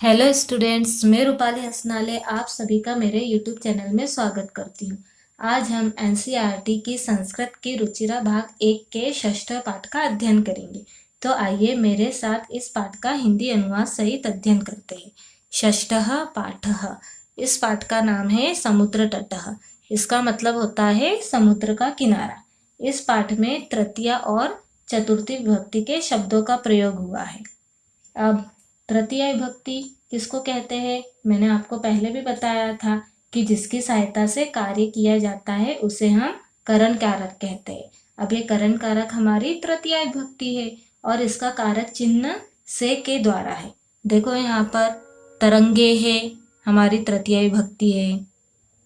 Hello students, मैं रूपाली हसनाले आप सभी का मेरे यूट्यूब चैनल में स्वागत करती हूँ। आज हम एनसीईआरटी की संस्कृत की रुचिरा भाग 1 के षष्ठ पाठ का अध्ययन करेंगे। तो आइए मेरे साथ इस पाठ का हिंदी अनुवाद सहित अध्ययन करते हैं। षष्ठः पाठः। इस पाठ का नाम है समुद्र तटः। इसका मतलब होता है समुद्र का किनारा। इस पाठ में तृतीया और चतुर्थी विभक्ति के शब्दों का प्रयोग हुआ है। अब तृतीय विभक्ति किसको कहते हैं? मैंने आपको पहले भी बताया था कि जिसकी सहायता से कार्य किया जाता है उसे हम करण कारक कहते हैं। अब ये करण कारक हमारी तृतीय विभक्ति है और इसका कारक चिन्ह से के द्वारा है। देखो यहाँ पर तरंगे है, हमारी तृतीय विभक्ति है।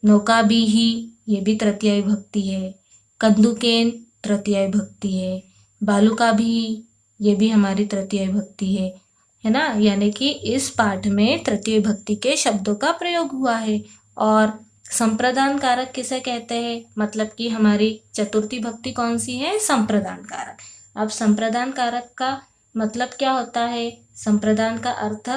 नौकाबिही, ये भी तृतीय विभक्ति है। कंदुकेन तृतीय विभक्ति है। बालुकाभिः, ये भी हमारी तृतीय विभक्ति है ना। यानी कि इस पाठ में तृतीय विभक्ति के शब्दों का प्रयोग हुआ है। और संप्रदान कारक किसे कहते हैं? मतलब कि हमारी चतुर्थी विभक्ति कौन सी है? संप्रदान कारक। अब संप्रदान कारक का मतलब क्या होता है? संप्रदान का अर्थ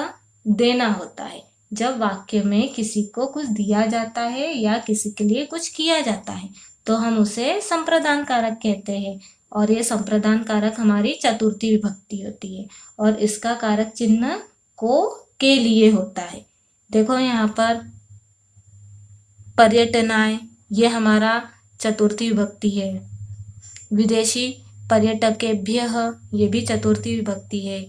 देना होता है। जब वाक्य में किसी को कुछ दिया जाता है या किसी के लिए कुछ किया जाता है तो हम उसे संप्रदान कारक कहते हैं। और ये संप्रदान कारक हमारी चतुर्थी विभक्ति होती है और इसका कारक चिन्ह को के लिए होता है। देखो यहाँ पर पर्यटनाय, ये हमारा चतुर्थी विभक्ति है। विदेशी पर्यटकेभ्यः, ये भी चतुर्थी विभक्ति है।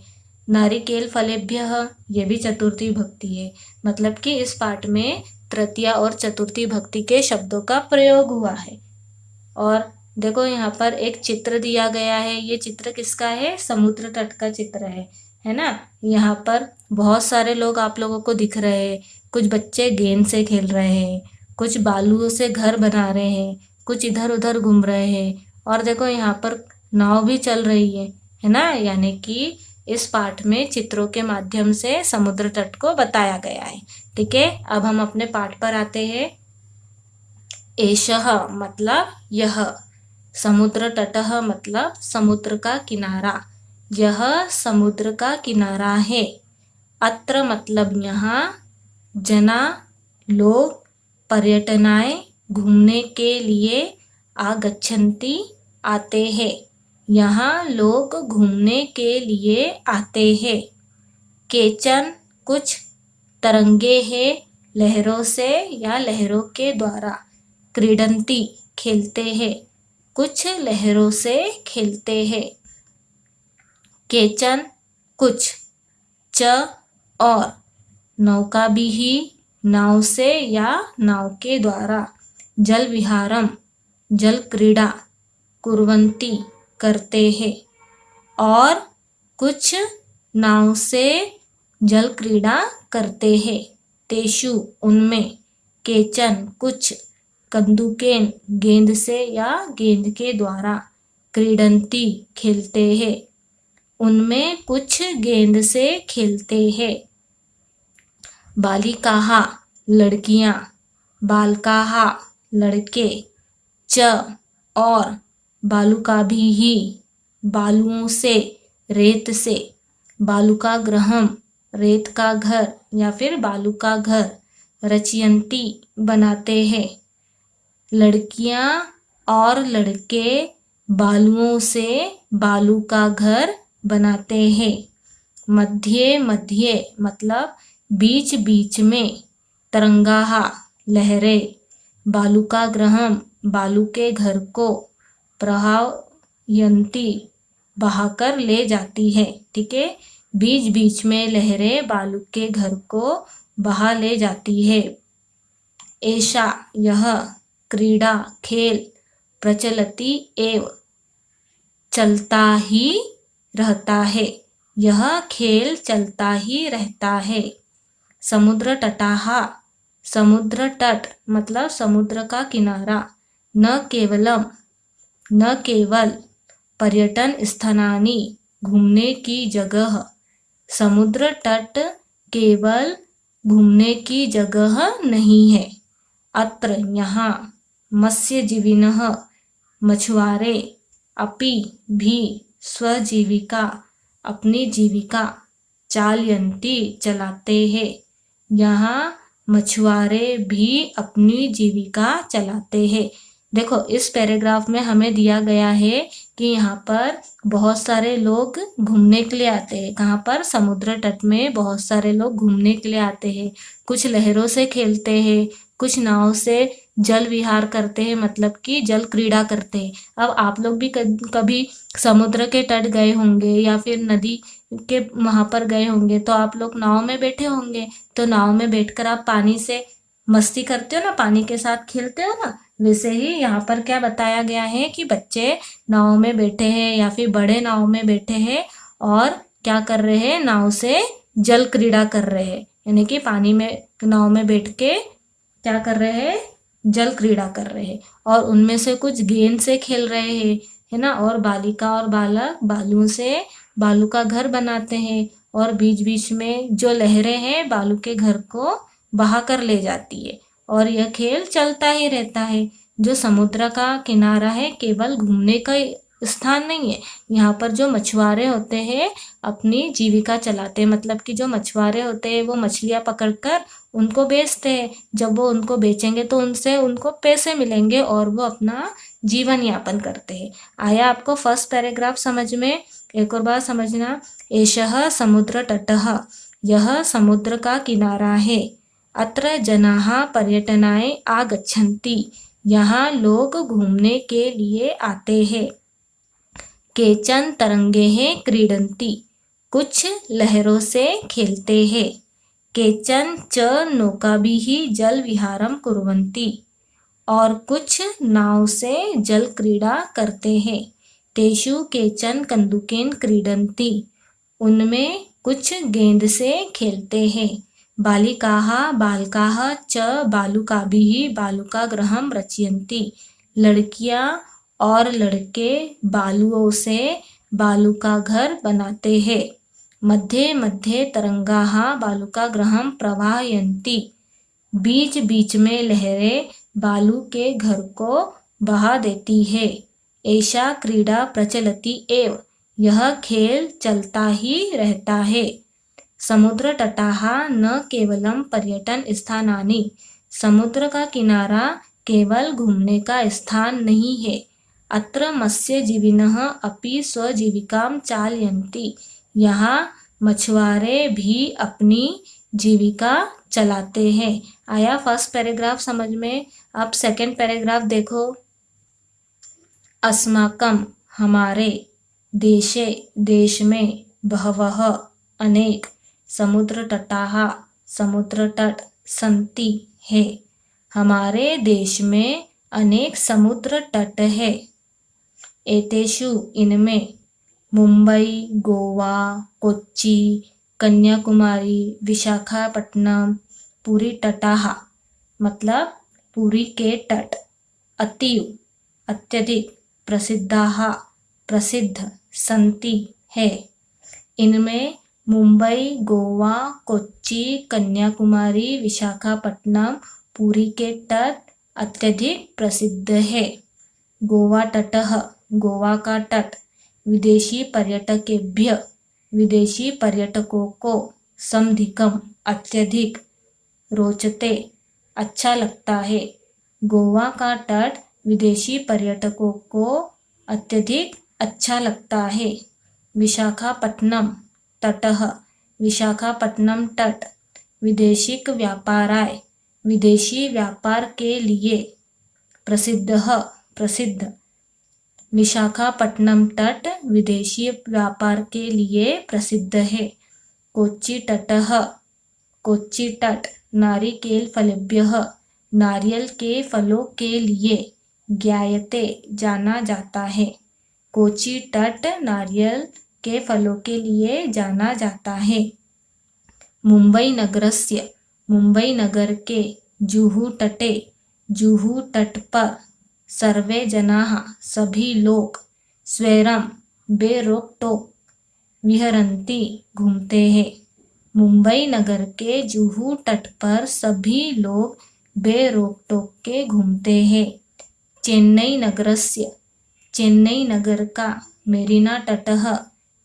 नारिकेल फलेभ्यः, ये भी चतुर्थी विभक्ति है। मतलब कि इस पाठ में तृतीया और चतुर्थी विभक्ति के शब्दों का प्रयोग हुआ है। और देखो यहाँ पर एक चित्र दिया गया है। ये चित्र किसका है? समुद्र तट का चित्र है ना। यहाँ पर बहुत सारे लोग आप लोगों को दिख रहे हैं। कुछ बच्चे गेंद से खेल रहे हैं, कुछ बालुओं से घर बना रहे हैं, कुछ इधर उधर घूम रहे हैं। और देखो यहाँ पर नाव भी चल रही है ना। यानी कि इस पाठ में चित्रों के माध्यम से समुद्र तट को बताया गया है। ठीक है, अब हम अपने पाठ पर आते हैं। एषः मतलब यह, समुद्र तटः मतलब समुद्र का किनारा, यह समुद्र का किनारा है। अत्र मतलब यहाँ, जना लोग पर्यटनाय घूमने के लिए आगच्छन्ति आते हैं। यहाँ लोग घूमने के लिए आते हैं। केचन कुछ, तरंगे हैं लहरों से या लहरों के द्वारा। क्रीडन्ति खेलते हैं, कुछ लहरों से खेलते हैं। केचन कुछ, च और, नौकाभिः नाव से या नाव के द्वारा। जल विहारम जल क्रीड़ा, कुर्वन्ति करते हैं। और कुछ नाव से जल क्रीड़ा करते हैं। तेषु उनमें, केचन कुछ, कंदुकेन गेंद से या गेंद के द्वारा। क्रीडन्ति खेलते हैं, उनमें कुछ गेंद से खेलते हैं। बालिकाः लड़कियां, बालकाः लड़के। च और, बालुकाभिः बालुओं से, रेत से। बालुकागृहम रेत का घर या फिर बालू का घर। रचयन्ति बनाते हैं। लड़कियां और लड़के बालुओं से बालू का घर बनाते हैं। मध्ये मध्ये मतलब बीच बीच में। तरंगाः लहरें। बालुकागृहम बालू के घर को। प्रवाहयन्ति बहाकर ले जाती है। ठीक है, बीच बीच में लहरें बालू के घर को बहा ले जाती है। एषा यह, क्रीड़ा खेल, प्रचलति एव चलता ही रहता है, यह खेल चलता ही रहता है। समुद्र तटाः समुद्र तट मतलब समुद्र का किनारा। न केवलम न केवल, पर्यटन स्थानानि घूमने की जगह। समुद्र तट केवल घूमने की जगह नहीं है। अत्र यहाँ, मत्स्यजीविनः मछुआरे, अपि भी, स्वजीविका अपनी जीविका, चालयन्ति चलाते हैं। यहाँ मछुआरे भी अपनी जीविका चलाते हैं। देखो इस पैराग्राफ में हमें दिया गया है कि यहाँ पर बहुत सारे लोग घूमने के लिए आते हैं। कहाँ पर? समुद्र तट में बहुत सारे लोग घूमने के लिए आते हैं। कुछ लहरों से खेलते हैं, कुछ नाव से जल विहार करते हैं, मतलब कि जल क्रीड़ा करते हैं। अब आप लोग भी कभी समुद्र के तट गए होंगे या फिर नदी के वहाँ पर गए होंगे, तो आप लोग नाव में बैठे होंगे। तो नाव में बैठकर आप पानी से मस्ती करते हो ना, पानी के साथ खेलते हो ना। वैसे ही यहाँ पर क्या बताया गया है कि बच्चे नाव में बैठे हैं या फिर बड़े नाव में बैठे हैं और क्या कर रहे हैं? नाव से जल क्रीड़ा कर रहे हैं, यानी कि पानी में नाव में बैठ के क्या कर रहे हैं? जल क्रीड़ा कर रहे हैं। और उनमें से कुछ गेंद से खेल रहे हैं, है ना। और बालिका और बालक बालुओं से बालू का घर बनाते हैं और बीच बीच में जो लहरें हैं बालू के घर को बहा कर ले जाती है। और यह खेल चलता ही रहता है। जो समुद्र का किनारा है केवल घूमने का स्थान नहीं है। यहाँ पर जो मछुआरे होते हैं अपनी जीविका चलाते हैं, मतलब कि जो मछुआरे होते हैं वो मछलियाँ पकड़कर उनको बेचते हैं। जब वो उनको बेचेंगे तो उनसे उनको पैसे मिलेंगे और वो अपना जीवन यापन करते हैं। आया आपको फर्स्ट पैराग्राफ समझ में? एक और बार समझना। एषः समुद्र तटः, यह समुद्र का किनारा है। अत्र जनाः पर्यटनाय आगच्छन्ति, यहाँ लोग घूमने के लिए आते हैं। केचन तरंगैः क्रीडन्ति, कुछ लहरों से खेलते हैं। केचन च नौकाभिः जल विहारं कुर्वन्ति, और कुछ नाव से जल क्रीड़ा करते हैं। तेषु केचन कन्दुकेन क्रीडन्ति, उनमें कुछ गेंद से खेलते हैं। बालिकाः बालकाः च बालुकाभिः बालुकागृहं रचयन्ति, लड़कियां और लड़के बालुओं से बालुका घर बनाते हैं। मध्ये मध्ये तरंगाः बालुकागृहं प्रवाहयन्ति, बीच बीच में लहरें बालू के घर को बहा देती है। ऐसा क्रीड़ा प्रचलति एव, यह खेल चलता ही रहता है। समुद्र तटाः न केवलं पर्यटन स्थानानि, समुद्र का किनारा केवल घूमने का स्थान नहीं है। अत्र मत्स्यजीविनः अपि स्वजीविकां चालयन्ति, यहाँ मछुआरे भी अपनी जीविका चलाते हैं। आया फर्स्ट पैराग्राफ समझ में? अब सेकंड पैराग्राफ देखो। अस्माकं, हमारे, देशे, देश में, बहवः, अनेक, समुद्र तटाः, समुद्र तट, सन्ति, है। हमारे देश में अनेक समुद्र तट है। एतेषु, इनमें, मुंबई, गोवा, कोच्चि, कन्याकुमारी, विशाखापट्टनम, पुरी तटाः, मतलब पुरी के तट, अतीव, अत्यधिक, प्रसिद्धाः, प्रसिद्ध, सन्ति, है। इनमें मुंबई, गोवा, कोच्चि, कन्याकुमारी, विशाखापट्टनम, पुरी के तट अत्यधिक प्रसिद्ध है। गोवा तटः, गोवा का तट, विदेशी पर्यटकेभ्य, विदेशी पर्यटकों को, समधिकम, अत्यधिक, रोचते, अच्छा लगता है। गोवा का तट विदेशी पर्यटकों को अत्यधिक अच्छा लगता है। विशाखापट्टनम तटः, विशाखापट्टनम तट, विदेशिक व्यापाराय, विदेशी व्यापार के लिए, प्रसिद्धः, प्रसिद्ध, विशाखापट्टनम तट विदेशी व्यापार के लिए प्रसिद्ध है। कोच्चि तटः, कोच्चि तट, नारिकेल फलेभ्यः, नारियल के फलों के लिए, ज्ञायते, जाना जाता है। कोच्चि तट नारियल के फलों के लिए जाना जाता है। मुंबई नगरस्य, मुंबई नगर के, जुहू तटे, जुहू तट पर, सर्वे जनाः, सभी लोग, स्वैरम, बेरोक टोक, विहरन्ति, घूमते हैं। मुंबई नगर के जुहू तट पर सभी लोग बेरोक टोक के घूमते हैं। चेन्नई नगरस्य, चेन्नई नगर का, मेरीना तटः,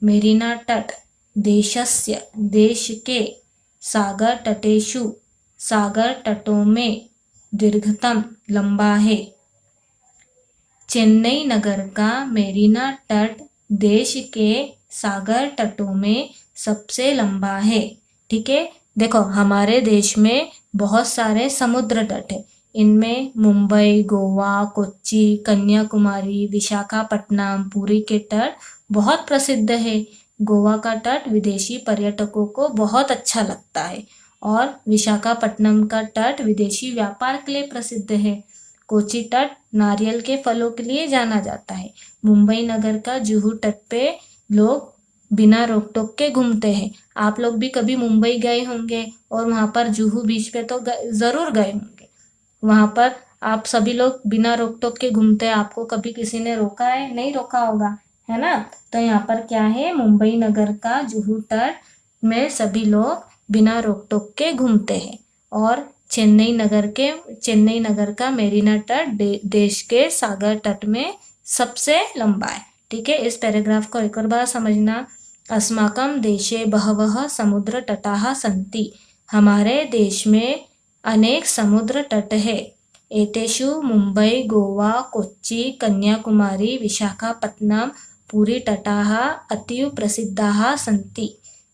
मेरीना तट, देशस्य देश के सागर तटेषु सागर तटों में दीर्घतम लंबा है। चेन्नई नगर का मेरीना तट देश के सागर तटों में सबसे लंबा है। ठीक है, देखो हमारे देश में बहुत सारे समुद्र तट है। इनमें मुंबई, गोवा, कोच्चि, कन्याकुमारी, विशाखापट्टनम, पुरी के तट बहुत प्रसिद्ध है। गोवा का तट विदेशी पर्यटकों को बहुत अच्छा लगता है और विशाखापट्टनम का तट विदेशी व्यापार के लिए प्रसिद्ध है। कोच्चि तट नारियल के फलों के लिए जाना जाता है। मुंबई नगर का जुहू तट पे लोग बिना रोक टोक के घूमते हैं। आप लोग भी कभी मुंबई गए होंगे और वहाँ पर जुहू बीच पे तो ज़रूर गए होंगे। वहाँ पर आप सभी लोग बिना रोक टोक के घूमते हैं। आपको कभी किसी ने रोका है? नहीं रोका होगा, है ना। तो यहाँ पर क्या है, मुंबई नगर का जुहू तट में सभी लोग बिना रोक टोक के घूमते हैं। और चेन्नई नगर का मेरीना तट देश के सागर तट में सबसे लंबा है। ठीक है, इस पैराग्राफ को एक और बार समझना। अस्माकं देशे बहवः समुद्र तटाः सन्ति। हमारे देश में अनेक समुद्र तट है। एतेषु मुंबई, गोवा, कोच्चि, कन्याकुमारी, विशाखापट्टनम, पुरी तटाः अतीव प्रसिद्धाः सन्ति।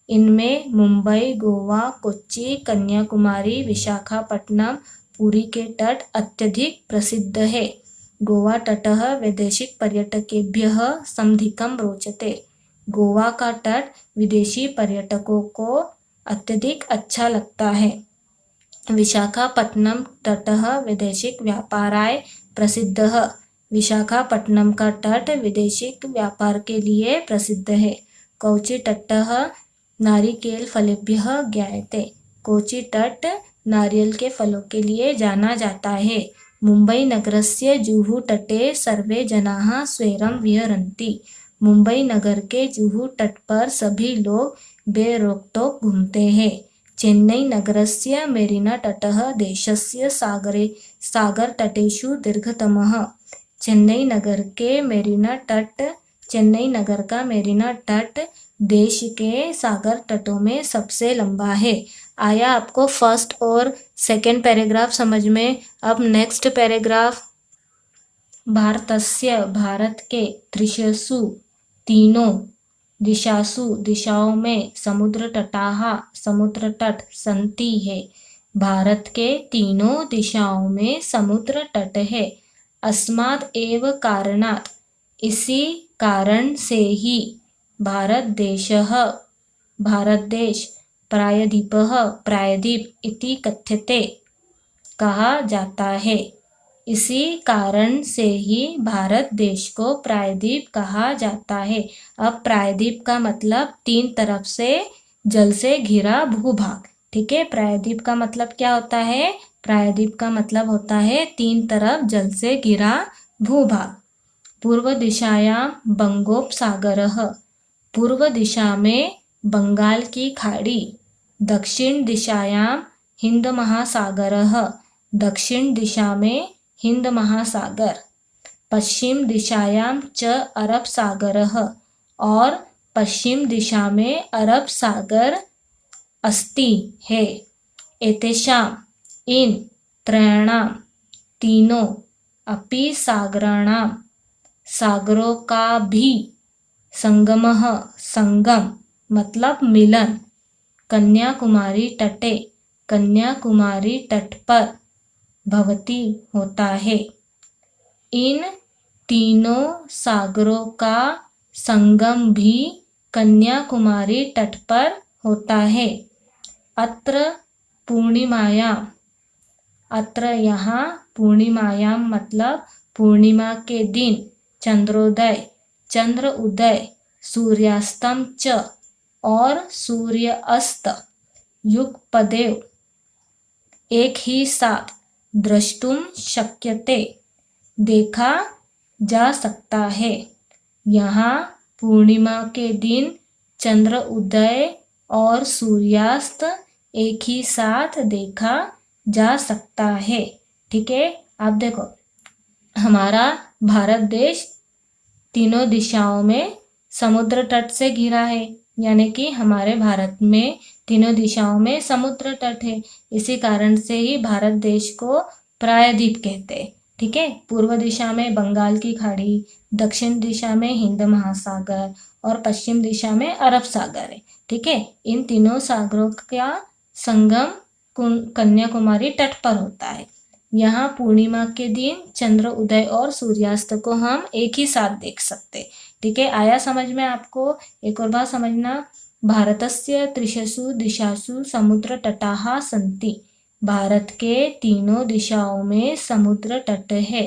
इनमें मुंबई, गोवा, कोच्चि, कन्याकुमारी, विशाखापट्टनम, पुरी के तट अत्यधिक प्रसिद्ध है। गोवा तटः वैदेशिक पर्यटकेभ्यः समधिकं रोचते। गोवा का तट विदेशी पर्यटकों को अत्यधिक अच्छा लगता है। विशाखापट्टनम तटः वैदेशिक व्यापाराय प्रसिद्धः। विशाखापट्टनम का तट विदेशिक व्यापार के लिए प्रसिद्ध है। कोच्चि तटः नारिकेल फलेभ्यः ज्ञायते। कोच्चि तट नारियल के फलों के लिए जाना जाता है। मुंबई नगरस्य जुहू तटे सर्वे जनाः स्वैरं विहरन्ति। मुंबई नगर के जुहू तट पर सभी लोग बेरोक-टोक घूमते हैं। चेन्नई नगरस्य मेरीना तटः देशस्य सागर तटेषु दीर्घतमः। चेन्नई नगर का मेरीना तट देश के सागर तटों में सबसे लंबा है। आया आपको फर्स्ट और सेकंड पैराग्राफ समझ में। अब नेक्स्ट पैराग्राफ, भारतस्य भारत के त्रिशसु तीनों दिशाओं में समुद्र तट संति है। भारत के तीनों दिशाओं में समुद्र तट है। अस्माद् एव कारणात् इसी कारण से ही भारत देश प्रायद्वीप इति कथ्यते कहा जाता है। इसी कारण से ही भारत देश को प्रायद्वीप कहा जाता है। अब प्रायद्वीप का मतलब तीन तरफ से जल से घिरा भूभाग। ठीक है, प्रायद्वीप का मतलब क्या होता है? प्रायद्वीप का मतलब होता है तीन तरफ जल से घिरा भूभाग। पूर्व दिशायां बंगोपसागरः, पूर्व दिशा में बंगाल की खाड़ी। दक्षिण दिशायां हिंद महासागरः, दक्षिण दिशा में हिंद महासागर। पश्चिम दिशायां च अरब सागरः, और पश्चिम दिशा में अरब सागर अस्ति है। एतेषां इन त्रयाणां तीनों अपि सागराणां सागरों का भी संगम मतलब मिलन कन्याकुमारी तट पर भवति होता है। इन तीनों सागरों का संगम भी कन्याकुमारी तट पर होता है। अत्र यहाँ पूर्णिमायां मतलब पूर्णिमा के दिन चंद्र उदय सूर्यास्तम च और सूर्य अस्त युगपदेव एक ही साथ द्रष्टुम शक्यते देखा जा सकता है। यहाँ पूर्णिमा के दिन चंद्र उदय और सूर्यास्त एक ही साथ देखा जा सकता है। ठीक है, आप देखो हमारा भारत देश तीनों दिशाओं में समुद्र तट से घिरा है। यानी कि हमारे भारत में तीनों दिशाओं में समुद्र तट है, इसी कारण से ही भारत देश को प्रायद्वीप कहते हैं। ठीक है, पूर्व दिशा में बंगाल की खाड़ी, दक्षिण दिशा में हिंद महासागर और पश्चिम दिशा में अरब सागर है। ठीक है, इन तीनों सागरों का संगम कन्याकुमारी तट पर होता है। यहाँ पूर्णिमा के दिन चंद्र उदय और सूर्यास्त को हम एक ही साथ देख सकते। ठीक है, आया समझ में आपको? एक और बात समझना, भारतस्य त्रिषु दिशासु समुद्र तटाः सन्ति। भारत के तीनों दिशाओं में समुद्र तट है।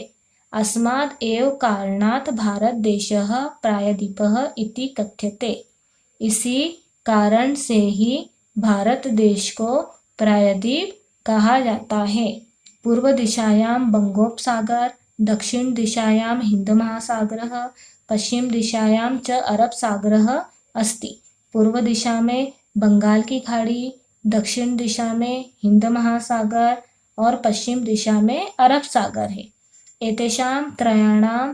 अस्माद् एव कारणात् भारत देशः प्रायद्वीपः इति कथ्यते। इसी कारण से ही भारत देश को प्रायद्वीप कहा जाता है। पूर्व दिशायां बंगोपसागर, दक्षिण दिशायां हिंद महासागरः, पश्चिम दिशायां च अरब सागरः अस्ति। पूर्व दिशा में बंगाल की खाड़ी, दक्षिण दिशा में हिंद महासागर और पश्चिम दिशा में अरब सागर है। एतेषां त्रयाणाम्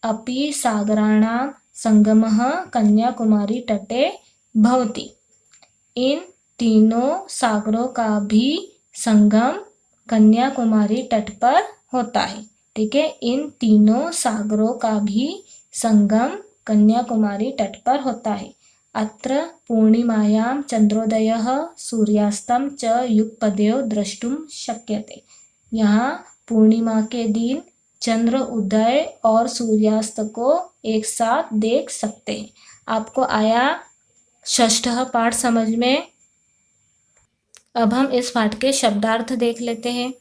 अपि सागराणां संगमः कन्याकुमारी तटे भवति। इन तीनों सागरों का भी संगम कन्याकुमारी तट पर होता है। ठीक है, इन तीनों सागरों का भी संगम कन्याकुमारी तट पर होता है। अत्र पूर्णिमायां चंद्रोदयः सूर्यास्तं च युगपदेव द्रष्टुम शक्यते। यहाँ पूर्णिमा के दिन चंद्र उदय और सूर्यास्त को एक साथ देख सकते हैं। आपको आया षष्ठः पाठ समझ में? अब हम इस पाठ के शब्दार्थ देख लेते हैं।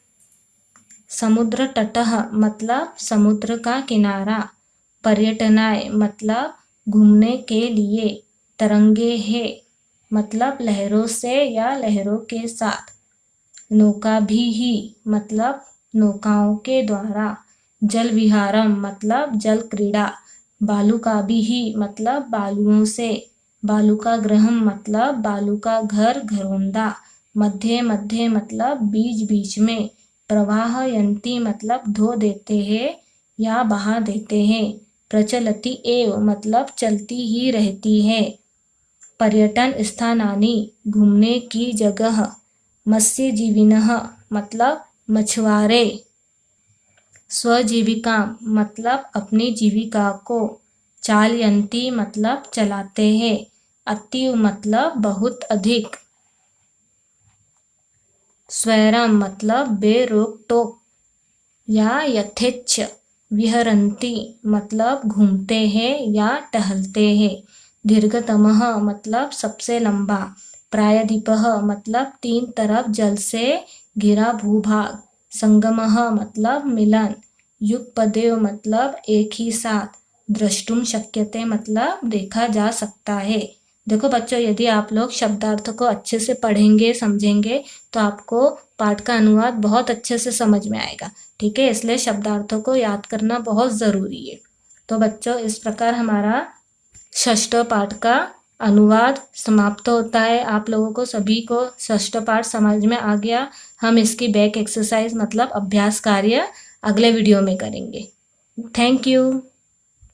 समुद्र तटः मतलब समुद्र का किनारा, पर्यटनाय मतलब घूमने के लिए, तरंगे है मतलब लहरों से या लहरों के साथ, नौका भी ही मतलब नौकाओं के द्वारा, जल विहारम मतलब जल क्रीड़ा, बालुका भी ही मतलब बालुओं से, बालुका गृहम मतलब बालू का घर घरौंदा, मध्य मध्य मतलब बीच बीच में, प्रवाहयन्ति मतलब धो देते हैं या बहा देते हैं, प्रचलति एव मतलब चलती ही रहती है, पर्यटन स्थानानि घूमने की जगह, मत्स्यजीविनः मतलब मछुआरे, स्वजीविका मतलब अपनी जीविका को, चालयन्ति मतलब चलाते हैं, अतीव मतलब बहुत अधिक, स्वैरम मतलब बेरोक टोक या यथेच्छ, विहरन्ति मतलब घूमते हैं या टहलते हैं, दीर्घतमः मतलब सबसे लंबा, प्रायद्वीपः मतलब तीन तरफ जल से घिरा भूभाग, संगमः मतलब मिलन, युगपदेव मतलब एक ही साथ, द्रष्टुम शक्यते मतलब देखा जा सकता है। देखो बच्चों, यदि आप लोग शब्दार्थ को अच्छे से पढ़ेंगे समझेंगे तो आपको पाठ का अनुवाद बहुत अच्छे से समझ में आएगा। ठीक है, इसलिए शब्दार्थों को याद करना बहुत ज़रूरी है। तो बच्चों, इस प्रकार हमारा षष्ठ पाठ का अनुवाद समाप्त होता है। आप लोगों को सभी को षष्ठ पाठ समझ में आ गया। हम इसकी बैक एक्सरसाइज मतलब अभ्यास कार्य अगले वीडियो में करेंगे। Thank you.